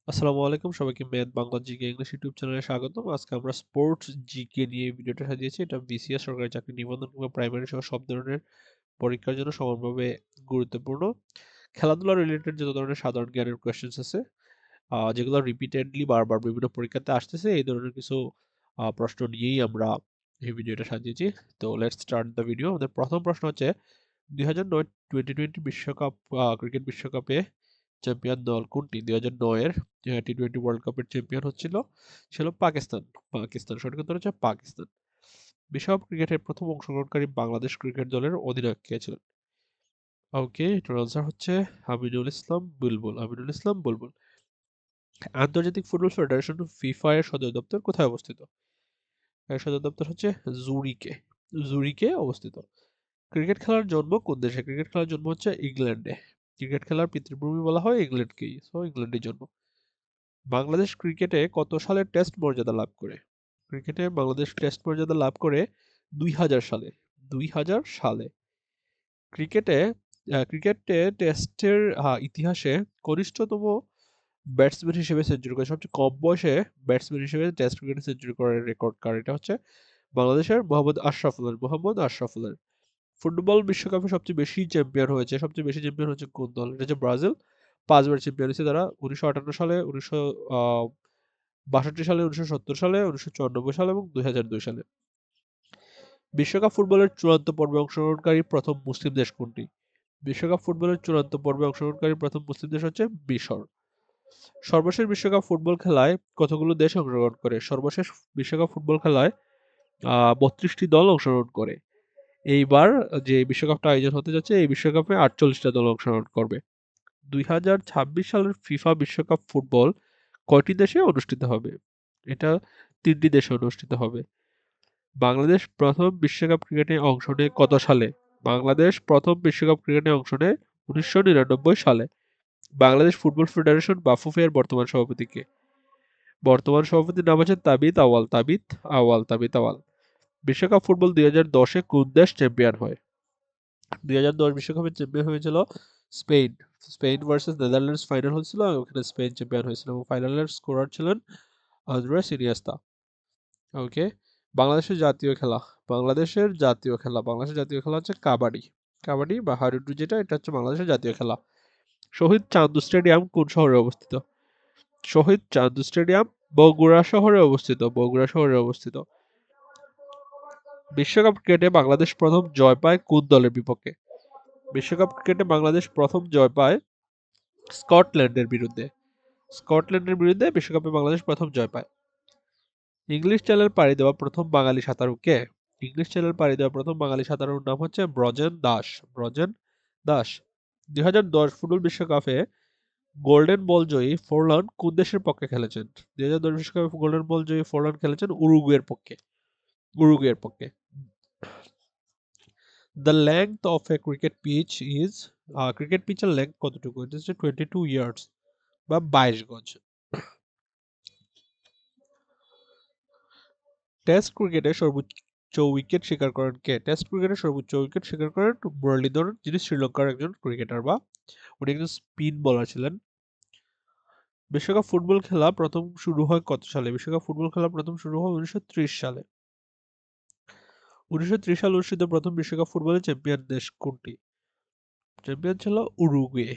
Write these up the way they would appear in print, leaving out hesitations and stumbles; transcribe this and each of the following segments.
আসসালামু আলাইকুম সবাইকে math Bangla GK English YouTube চ্যানেলে স্বাগতম। আজকে আমরা স্পোর্টস জিকে নিয়ে এই ভিডিওটা সাজিয়েছি। এটা বিসিএস সরকারি চাকরি নিবন্ধন কিংবা প্রাইমারি সহ সব ধরনের পরীক্ষার জন্য সমানভাবে গুরুত্বপূর্ণ। খেলাধুলা রিলেটেড যত ধরনের সাধারণ জ্ঞানের কোয়েশ্চেন্স আছে, যেগুলো রিপিটেডলি বারবার বিভিন্ন পরীক্ষাতে আসতেছে, এই ধরনের কিছু প্রশ্ন নিয়েই আমরা এই ভিডিওটা সাজিয়েছি। তো লেটস স্টার্ট দ্য ভিডিও। আমাদের প্রথম প্রশ্ন হচ্ছে 2009 টি-20 বিশ্বকাপ ক্রিকেট বিশ্বকাপে চ্যাম্পিয়ন দল কোনটি? 2009 এর টি-20 ওয়ার্ল্ড কাপের চ্যাম্পিয়ন ছিল পাকিস্তান। সঠিক উত্তর হচ্ছে পাকিস্তান। বিশ্বকাপ ক্রিকেটের প্রথম অংশগ্রহণকারী বাংলাদেশ ক্রিকেট দলের অধিনায়ক কে ছিলেন? ওকে, এটার আনসার হচ্ছে আমিনুল ইসলাম বুলবুল। আন্তর্জাতিক ফুটবল ফেডারেশন ফিফা এর সদর দপ্তর কোথায় অবস্থিত? এর সদর দপ্তর হচ্ছে জুরিকে জুরিকে অবস্থিত। ক্রিকেট খেলার জন্ম কোন দেশে? ক্রিকেট খেলার জন্ম হচ্ছে ইংল্যান্ডে। ক্রিকেট খেলার পিতৃভূমি বলা হয় ইংল্যান্ডকেই, সো ইংল্যান্ডে জন্ম। বাংলাদেশ ক্রিকেটে কত সালে টেস্ট মর্যাদা লাভ করে? ক্রিকেটে বাংলাদেশ টেস্ট মর্যাদা লাভ করে 2000 সালে। 2000 সালে। ক্রিকেটে ক্রিকেটে টেস্টের ইতিহাসে কনিষ্ঠতম ব্যাটসম্যান হিসেবে সেঞ্চুরি করে সবচেয়ে কম বয়সে ব্যাটসম্যান হিসেবে টেস্ট ক্রিকেটে সেঞ্চুরি করার রেকর্ড কার? এটা হচ্ছে বাংলাদেশের মোহাম্মদ আশরাফুলের। ফুটবল বিশ্বকাপে সবচেয়ে বেশি চ্যাম্পিয়ন হচ্ছে কোন দল? এটা হচ্ছে ব্রাজিল। 5 বার চ্যাম্পিয়ন হয়েছে তারা 1958 সালে, 1962 সালে, 1970 সালে, 1994 সালে এবং 2002 সালে। বিশ্বকাপ ফুটবলের চূড়ান্ত পর্বে অংশগ্রহণকারী প্রথম মুসলিম দেশ কোনটি? বিশ্বকাপ ফুটবলের চূড়ান্ত পর্বে অংশগ্রহণকারী প্রথম মুসলিম দেশ হচ্ছে মিশর। সর্বশেষ বিশ্বকাপ ফুটবল খেলায় কতগুলো দেশ অংশগ্রহণ করে? সর্বশেষ বিশ্বকাপ ফুটবল খেলায় 32টি দল অংশগ্রহণ করে। এইবার যে বিশ্বকাপটা আয়োজন হতে যাচ্ছে এই বিশ্বকাপে 48টা দল অংশগ্রহণ করবে। 2026 সালের ফিফা বিশ্বকাপ ফুটবল কয়টি দেশে অনুষ্ঠিত হবে? এটা 3টি দেশে অনুষ্ঠিত হবে। বাংলাদেশ প্রথম বিশ্বকাপ ক্রিকেটে অংশ নেয় কত সালে? বাংলাদেশ প্রথম বিশ্বকাপ ক্রিকেটে অংশ নেয় 1999 সালে। বাংলাদেশ ফুটবল ফেডারেশন বাফুফে এর বর্তমান সভাপতি কে? বর্তমান সভাপতির নাম হচ্ছে তাবিত আওয়াল। বিশ্বকাপ ফুটবল 2010-এ কোন দেশ চ্যাম্পিয়ন হয়? 2010 বিশ্বকাপের চ্যাম্পিয়ন হয়েছিল Spain. Spain versus Netherlands final হয়েছিল এবং ওখানে স্পেন চ্যাম্পিয়ন হয়েছিল এবং ফাইনালের স্কোরার ছিলেন আন্দ্রেস ইনিয়েস্তা। ওকে, বাংলাদেশের জাতীয় খেলা। বাংলাদেশের জাতীয় খেলা হচ্ছে কাবাডি। কাবাডি বা হাডুডু, যেটা এটা হচ্ছে বাংলাদেশের জাতীয় খেলা। শহীদ চান্দু স্টেডিয়াম কোন শহরে অবস্থিত? শহীদ চান্দু স্টেডিয়াম বগুড়া শহরে অবস্থিত। বিশ্বকাপ ক্রিকেটে বাংলাদেশ প্রথম জয় পায় কোন দলের বিপক্ষে? বিশ্বকাপ ক্রিকেটে বাংলাদেশ প্রথম জয় পায় স্কটল্যান্ডের বিরুদ্ধে। বিশ্বকাপে বাংলাদেশ প্রথম জয় পায়। ইংলিশ চ্যানেল পাড়ি দেওয়া প্রথম বাঙালি সাঁতারু কে? ইংলিশ চ্যানেল পাড়ি দেওয়া প্রথম বাঙালি সাঁতারুর নাম হচ্ছে ব্রজেন দাস। 2010 ফুটবল বিশ্বকাপে গোল্ডেন বল জয়ী ফোরলান কোন দেশের পক্ষে খেলেছেন? 2010 বিশ্বকাপে গোল্ডেন বল জয়ী ফোরলান খেলেছেন উরুগুয়ের পক্ষে। The length of a cricket pitch is cricket পিচের লেংথ কতটুকু? ইট ইজ 22 ইয়ার্ডস বা 22 গজ। টেস্ট ক্রিকেটে সর্বোচ্চ উইকেট শিকার করেন কে? টেস্ট ক্রিকেটে সর্বোচ্চ উইকেট শিকার করেন মুরলীধরন, যিনি শ্রীলঙ্কার একজন ক্রিকেটার বা উনি একজন স্পিন বোলার ছিলেন। বিশ্বকাপ ফুটবল খেলা প্রথম শুরু হয় কত সালে? বিশ্বকাপ ফুটবল খেলা প্রথম শুরু হয় 1930 সালে। 1930 সালে অনুষ্ঠিত প্রথম বিশ্বকাপ ফুটবলের চ্যাম্পিয়ন দেশ কোনটি? চ্যাম্পিয়ন ছিল উরুগুয়ে।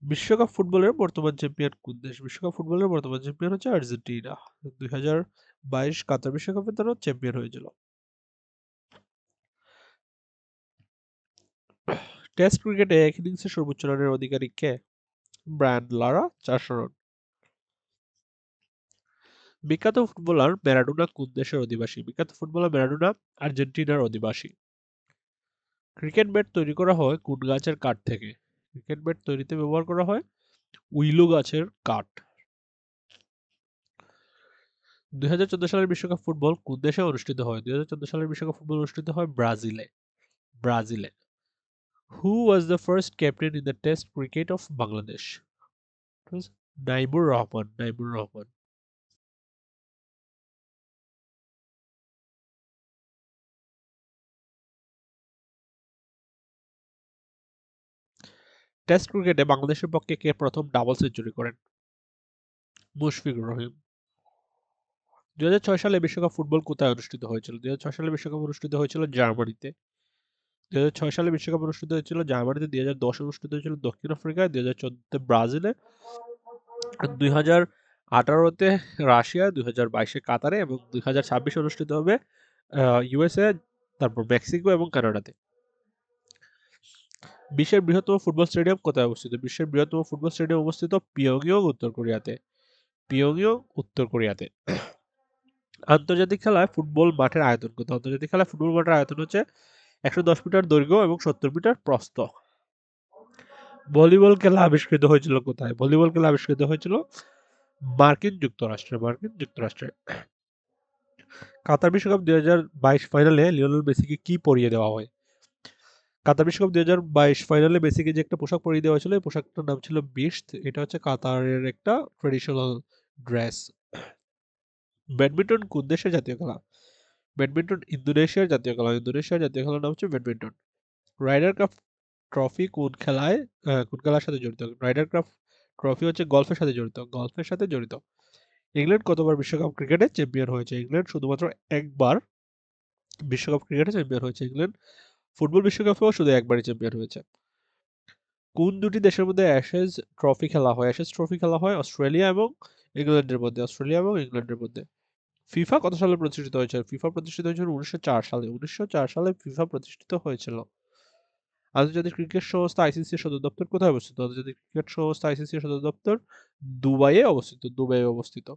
বিশ্বকাপ ফুটবলের বর্তমান চ্যাম্পিয়ন কোন দেশ? বিশ্বকাপ ফুটবলের বর্তমান চ্যাম্পিয়ন হচ্ছে আর্জেন্টিনা। 2022 কাতার বিশ্বকাপে তারা চ্যাম্পিয়ন হয়েছিল। টেস্ট ক্রিকেটে এক ইনিংসে সর্বোচ্চ রানের অধিকারী কে? Brian Lara, 400 run. বিখ্যাত ফুটবলার ম্যারাডোনা কোন দেশের অধিবাসী? বিখ্যাত ফুটবলার ম্যারাডোনা আর্জেন্টিনার অধিবাসী। ক্রিকেট ব্যাট তৈরি করা হয় কোন গাছের কাঠ থেকে? ক্রিকেট ব্যাট তৈরিতে ব্যবহার করা হয় উইলো গাছের কাঠ। 2014 সালের বিশ্বকাপ ফুটবল কোন দেশে অনুষ্ঠিত হয়? 2014 সালের বিশ্বকাপ ফুটবল অনুষ্ঠিত হয় ব্রাজিলে। Who was the first captain in the test cricket of Bangladesh? Naimur Rahman. Test ক্রিকেটে বাংলাদেশের পক্ষে কে প্রথম ডাবল সেঞ্চুরি করেন? মুশফিকুর রহিম। 2006 সালে বিশ্বকাপ ফুটবল কোথায় অনুষ্ঠিত হয়েছিল? 2006 সালে বিশ্বকাপ অনুষ্ঠিত হয়েছিল জার্মানিতে। 2006 সালে বিশ্বকাপ অনুষ্ঠিত হয়েছিল জার্মানিতে, 2010 অনুষ্ঠিত হয়েছিল দক্ষিণ আফ্রিকায়, 2014 ব্রাজিলে, 2018-তে রাশিয়া, 2022-এ কাতারে এবং 2026 অনুষ্ঠিত হবে ইউএসএ, তারপর মেক্সিকো এবং কানাডাতে। বিশ্বের বৃহত্তম ফুটবল স্টেডিয়াম কোথায় অবস্থিত? বিশ্বের বৃহত্তম ফুটবল স্টেডিয়াম অবস্থিত পিয়ংইয়ং, উত্তর কোরিয়াতে। পিয়ংইয়ং, উত্তর কোরিয়াতে। আন্তর্জাতিক খেলায় ফুটবল মাঠের আয়তন কত? আন্তর্জাতিক খেলায় ফুটবল মাঠের আয়তন হচ্ছে 110 মিটার দৈর্ঘ্য এবং 70 মিটার প্রস্থ। ভলিবল খেলা আবিষ্কৃত হয়েছিল কোথায়? ভলিবল খেলা আবিষ্কৃত হয়েছিল মার্কিন যুক্তরাষ্ট্রে। মার্কিন যুক্তরাষ্ট্রে। কাতার বিশ্বকাপ 2022 ফাইনালে লিওনেল মেসিকে কি পরিয়ে দেওয়া হয়? কাতার বিশ্বকাপ 2022 ফাইনালে মেসিকে যে একটা পোশাক পরিয়ে দেওয়া হয়েছিল, এই পোশাকটার নাম ছিল বিস্ট। এটা হচ্ছে কাতারের একটা ট্রেডিশনাল ড্রেস। ব্যাডমিন্টন কোন দেশের জাতীয় খেলা? ব্যাডমিন্টন ইন্দোনেশিয়ার জাতীয় খেলা। ইন্দোনেশিয়ার জাতীয় খেলার নাম হচ্ছে ব্যাডমিন্টন। রাইডার কাপ ট্রফি কোন খেলার সাথে জড়িত? রাইডার কাপ ট্রফি হচ্ছে গলফের সাথে জড়িত। গলফের সাথে জড়িত। ইংল্যান্ড কতবার বিশ্বকাপ ক্রিকেটে চ্যাম্পিয়ন হয়েছে? ইংল্যান্ড শুধুমাত্র একবার বিশ্বকাপ ক্রিকেটে চ্যাম্পিয়ন হয়েছে। ইংল্যান্ড ফুটবল বিশ্বকাপেও শুধু একবারই চ্যাম্পিয়ন হয়েছে। কোন দুটি দেশের মধ্যে অ্যাশেজ ট্রফি খেলা হয়? অ্যাশেজ ট্রফি খেলা হয় অস্ট্রেলিয়া এবং ইংল্যান্ডের মধ্যে। অস্ট্রেলিয়া এবং ইংল্যান্ডের মধ্যে। ফিফা কত সালে প্রতিষ্ঠিত হয়েছে? ফিফা প্রতিষ্ঠিত হয়েছিল 1904 সালে। 1904 সালে ফিফা প্রতিষ্ঠিত হয়েছিল। আন্তর্জাতিক ক্রিকেট সংস্থা আইসিসির সদর দপ্তর কোথায় অবস্থিত? আন্তর্জাতিক ক্রিকেট সংস্থা আইসিসির সদর দপ্তর দুবাইয়ে অবস্থিত। দুবাইয়ে অবস্থিত।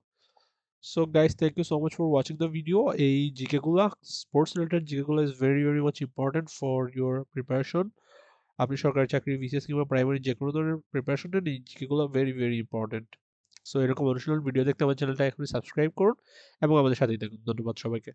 So guys, thank you so much for watching the video. এই জিকে গুলা, স্পোর্টস রিলেটেড জিকে গুলা is very very much important for your preparation. আপনি সরকারি চাকরি, বিসিএস কিংবা প্রাইমারি যে কোনো ধরনের প্রিপারেশন নেন, এই জিকে গুলো ভেরি ভেরি ইম্পর্টেন্ট। সো এরকম অনুশীলন ভিডিও দেখতে আমার চ্যানেলটা এখনই সাবস্ক্রাইব করুন এবং আমাদের সাথেই থাকুন। ধন্যবাদ সবাইকে।